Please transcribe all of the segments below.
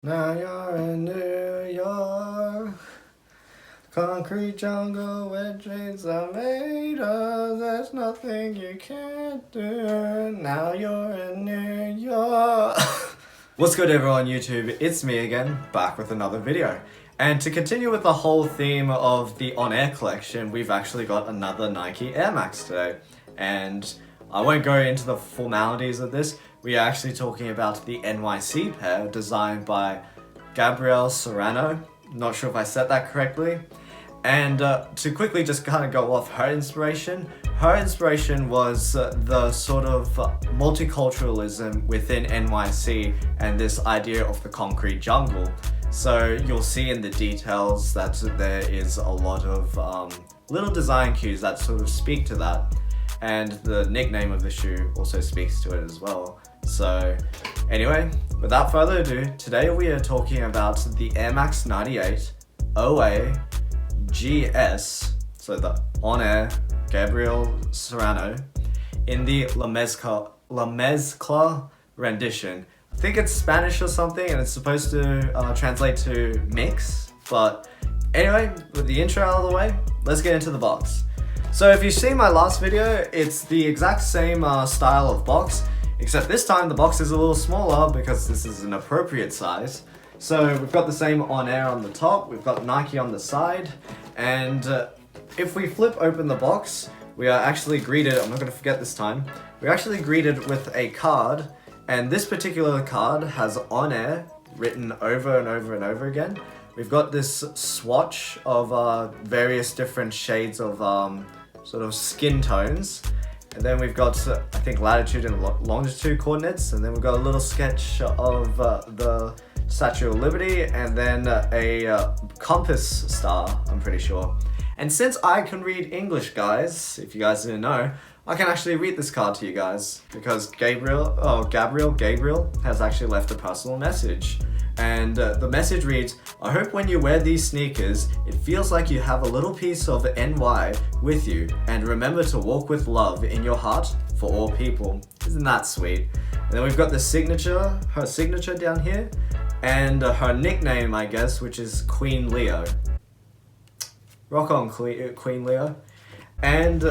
Now you're in New York, concrete jungle where dreams are made of. There's nothing you can't do. Now you're in New York. What's good, everyone on YouTube? It's me again, back with another video. And to continue with the whole theme of the On Air collection, we've actually got another Nike Air Max today. And I won't go into the formalities of this. We are actually talking about the NYC pair designed by Gabrielle Serrano. Not sure if I said that correctly. And to quickly just kind of go off her inspiration was the sort of multiculturalism within NYC and this idea of the concrete jungle. So you'll see in the details that there is a lot of little design cues that sort of speak to that. And the nickname of the shoe also speaks to it as well. So anyway, without further ado, today we are talking about the Air Max 98 OA GS, so the On Air Gabrielle Serrano, in the La Mezcla rendition. I think it's Spanish or something, and it's supposed to translate to mix. But anyway, with the intro out of the way, let's get into the box. So if you've seen my last video, it's the exact same style of box, except this time the box is a little smaller because this is an appropriate size. So we've got the same On Air on the top, we've got Nike on the side, and if we flip open the box, we are actually greeted, I'm not going to forget this time, we're actually greeted with a card, and this particular card has On Air written over and over and over again. We've got this swatch of various different shades of sort of skin tones. And then we've got, I think, latitude and longitude coordinates. And then we've got a little sketch of the Statue of Liberty. And then a compass star, I'm pretty sure. And since I can read English, guys, if you guys didn't know, I can actually read this card to you guys. Because Gabriel has actually left a personal message. And the message reads, I hope when you wear these sneakers, it feels like you have a little piece of NY with you. And remember to walk with love in your heart for all people. Isn't that sweet? And then we've got the signature, her signature down here. And her nickname, I guess, which is Queen Leo. Rock on, Queen Leo. And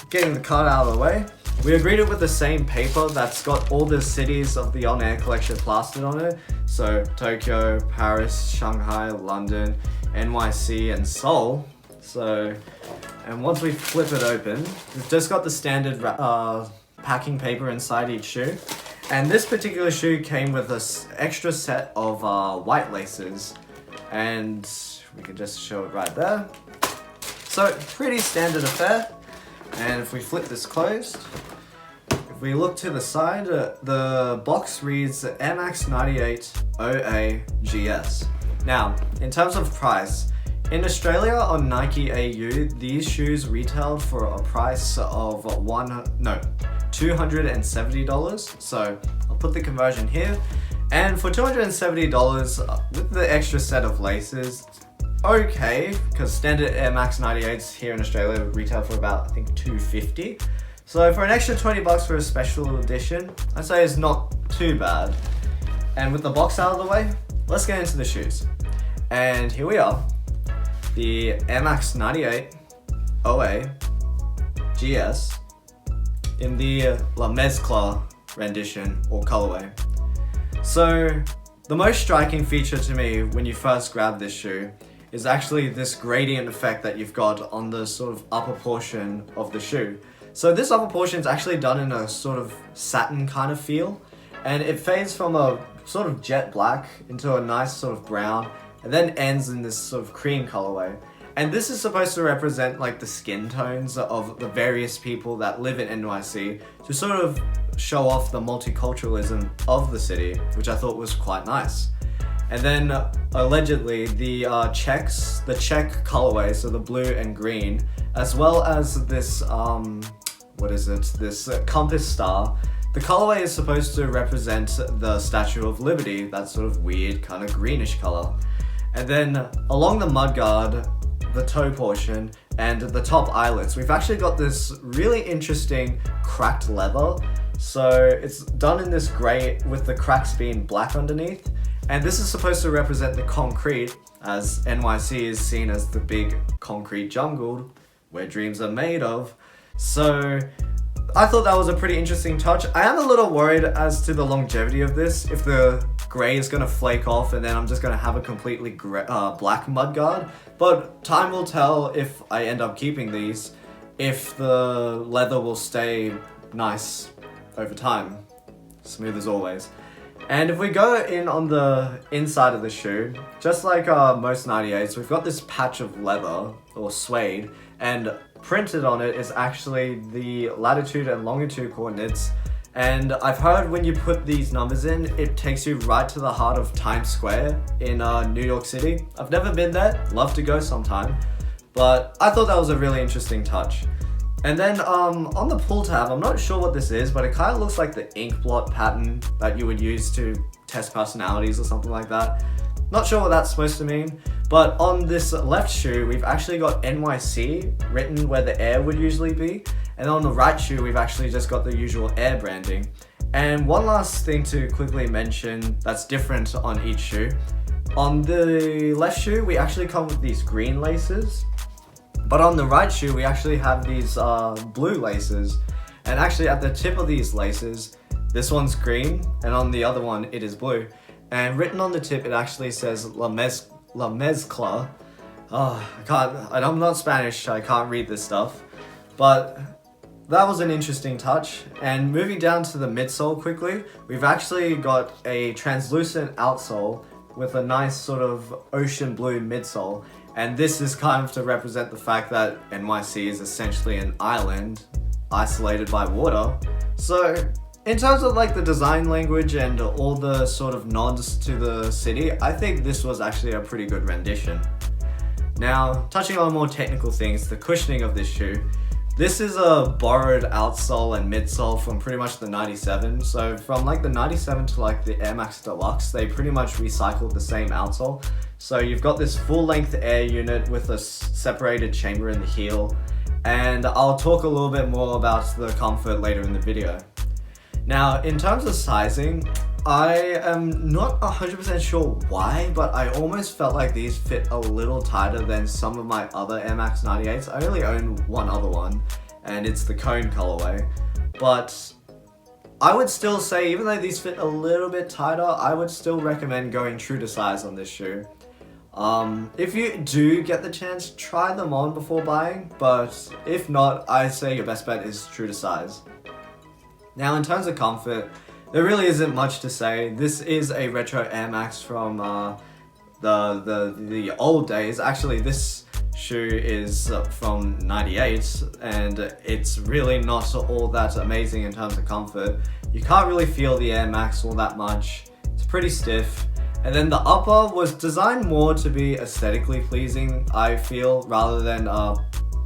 getting the card out of the way, we are greeted with the same paper that's got all the cities of the On Air collection plastered on it. So Tokyo, Paris, Shanghai, London, NYC, and Seoul. So, and once we flip it open, we've just got the standard packing paper inside each shoe. And this particular shoe came with this extra set of white laces. And we can just show it right there. So, pretty standard affair. And if we flip this closed, if we look to the side, the box reads Air Max 98 OA GS. Now, in terms of price, in Australia on Nike AU, these shoes retailed for a price of $270. So I'll put the conversion here. And for $270 with the extra set of laces, okay, because standard Air Max 98s here in Australia retail for about, I think, $250. So for an extra 20 bucks for a special edition, I'd say it's not too bad. And with the box out of the way, let's get into the shoes. And here we are, the Air Max 98 OA GS in the La Mezcla rendition or colorway. So the most striking feature to me when you first grab this shoe is actually this gradient effect that you've got on the sort of upper portion of the shoe. So this upper portion is actually done in a sort of satin kind of feel, and it fades from a sort of jet black into a nice sort of brown, and then ends in this sort of cream colorway. And this is supposed to represent like the skin tones of the various people that live in NYC to sort of show off the multiculturalism of the city, which I thought was quite nice. And then allegedly the check colorway, so the blue and green, as well as this this compass star, the colorway is supposed to represent the Statue of Liberty, that sort of weird kind of greenish color. And then along the mudguard, the toe portion, and the top eyelets, we've actually got this really interesting cracked leather. So it's done in this gray with the cracks being black underneath. And this is supposed to represent the concrete, as NYC is seen as the big concrete jungle where dreams are made of. So I thought that was a pretty interesting touch. I am a little worried as to the longevity of this, if the grey is going to flake off and then I'm just going to have a completely black mudguard. But time will tell if I end up keeping these, if the leather will stay nice over time. Smooth as always. And if we go in on the inside of the shoe, just like most 98s, we've got this patch of leather or suede, and printed on it is actually the latitude and longitude coordinates. And I've heard when you put these numbers in, it takes you right to the heart of Times Square in New York City. I've never been there, love to go sometime, but I thought that was a really interesting touch. And then on the pull tab, I'm not sure what this is, but it kind of looks like the ink blot pattern that you would use to test personalities or something like that. Not sure what that's supposed to mean, but on this left shoe, we've actually got NYC written where the air would usually be. And on the right shoe, we've actually just got the usual air branding. And one last thing to quickly mention that's different on each shoe. On the left shoe, we actually come with these green laces. But on the right shoe, we actually have these blue laces. And actually at the tip of these laces, this one's green, and on the other one, it is blue. And written on the tip, it actually says La Mezcla. I'm not Spanish, I can't read this stuff. But that was an interesting touch. And moving down to the midsole quickly, we've actually got a translucent outsole with a nice sort of ocean blue midsole. And this is kind of to represent the fact that NYC is essentially an island isolated by water. So in terms of like the design language and all the sort of nods to the city, I think this was actually a pretty good rendition. Now, touching on more technical things, the cushioning of this shoe. This is a borrowed outsole and midsole from pretty much the 97. So from like the 97 to like the Air Max Deluxe, they pretty much recycled the same outsole. So you've got this full-length air unit with a separated chamber in the heel. And I'll talk a little bit more about the comfort later in the video. Now, in terms of sizing, I am not 100% sure why, but I almost felt like these fit a little tighter than some of my other Air Max 98s. I only own one other one, and it's the cone colorway. But I would still say, even though these fit a little bit tighter, I would still recommend going true to size on this shoe. If you do get the chance, try them on before buying, but if not, I'd say your best bet is true to size. Now, in terms of comfort, there really isn't much to say. This is a retro Air Max from the old days. Actually, this shoe is from 98, and it's really not all that amazing in terms of comfort. You can't really feel the Air Max all that much. It's pretty stiff. And then the upper was designed more to be aesthetically pleasing, I feel, rather than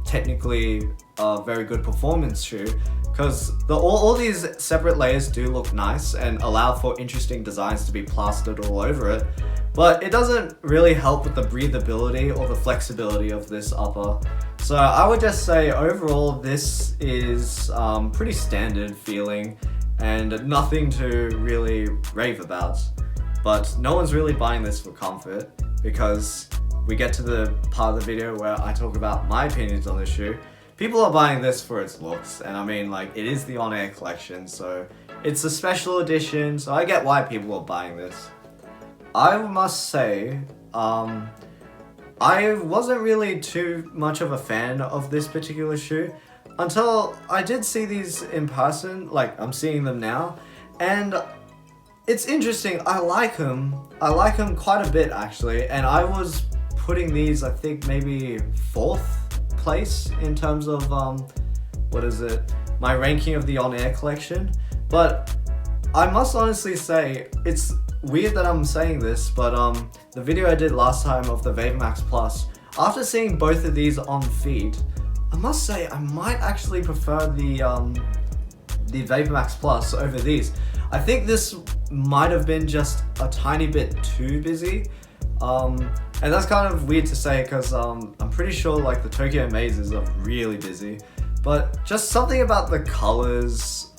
technically a very good performance shoe. Because all these separate layers do look nice and allow for interesting designs to be plastered all over it, but it doesn't really help with the breathability or the flexibility of this upper. So I would just say overall this is pretty standard feeling and nothing to really rave about. But no one's really buying this for comfort, because we get to the part of the video where I talk about my opinions on the shoe. People are buying this for its looks, and I mean, like, it is the On Air collection, so it's a special edition, so I get why people are buying this. I must say, I wasn't really too much of a fan of this particular shoe until I did see these in person. Like, I'm seeing them now, and it's interesting. I like them quite a bit actually, and I was putting these, I think, maybe 4th place in terms of my ranking of the On Air collection. But I must honestly say, it's weird that I'm saying this, but the video I did last time of the VaporMax Plus, after seeing both of these on feet, I must say I might actually prefer the VaporMax Plus over these. I think this might have been just a tiny bit too busy. And that's kind of weird to say, because I'm pretty sure like the Tokyo Mazes are really busy, but just something about the colors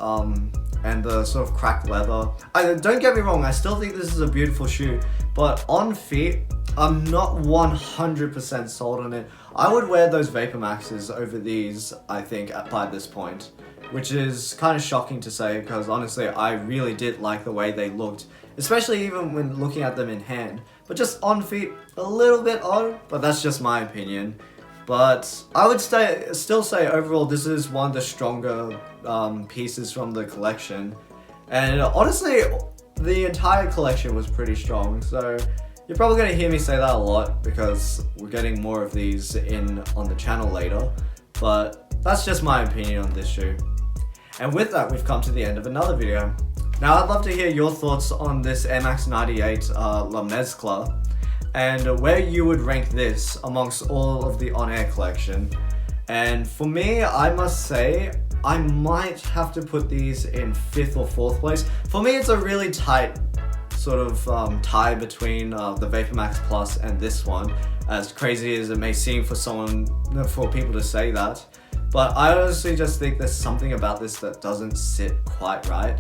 and the sort of cracked leather. Don't get me wrong, I still think this is a beautiful shoe, but on feet, I'm not 100% sold on it. I would wear those Vapor Maxes over these, I think, by this point, which is kind of shocking to say because honestly, I really did like the way they looked, especially even when looking at them in hand. But just on feet, a little bit odd, but that's just my opinion. But I would still say overall this is one of the stronger pieces from the collection. And honestly, the entire collection was pretty strong. So you're probably going to hear me say that a lot because we're getting more of these on the channel later. But that's just my opinion on this shoe. And with that, we've come to the end of another video. Now I'd love to hear your thoughts on this Air Max 98 La Mezcla, and where you would rank this amongst all of the on-air collection. And for me, I must say, I might have to put these in 5th or 4th place. For me, it's a really tight sort of tie between the Vapor Max Plus and this one, as crazy as it may seem for people to say that. But I honestly just think there's something about this that doesn't sit quite right.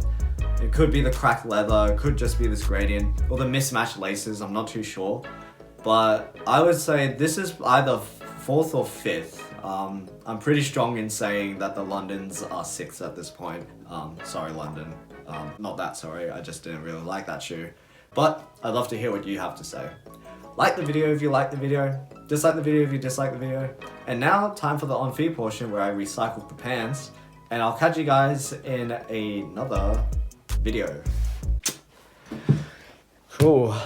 It could be the cracked leather, it could just be this gradient, or the mismatched laces, I'm not too sure. But I would say this is either 4th or 5th. I'm pretty strong in saying that the Londons are 6th at this point. Sorry London, not that sorry, I just didn't really like that shoe. But I'd love to hear what you have to say. Like the video if you like the video, dislike the video if you dislike the video. And now, time for the on-feet portion where I recycle the pants. And I'll catch you guys in another video. Cool.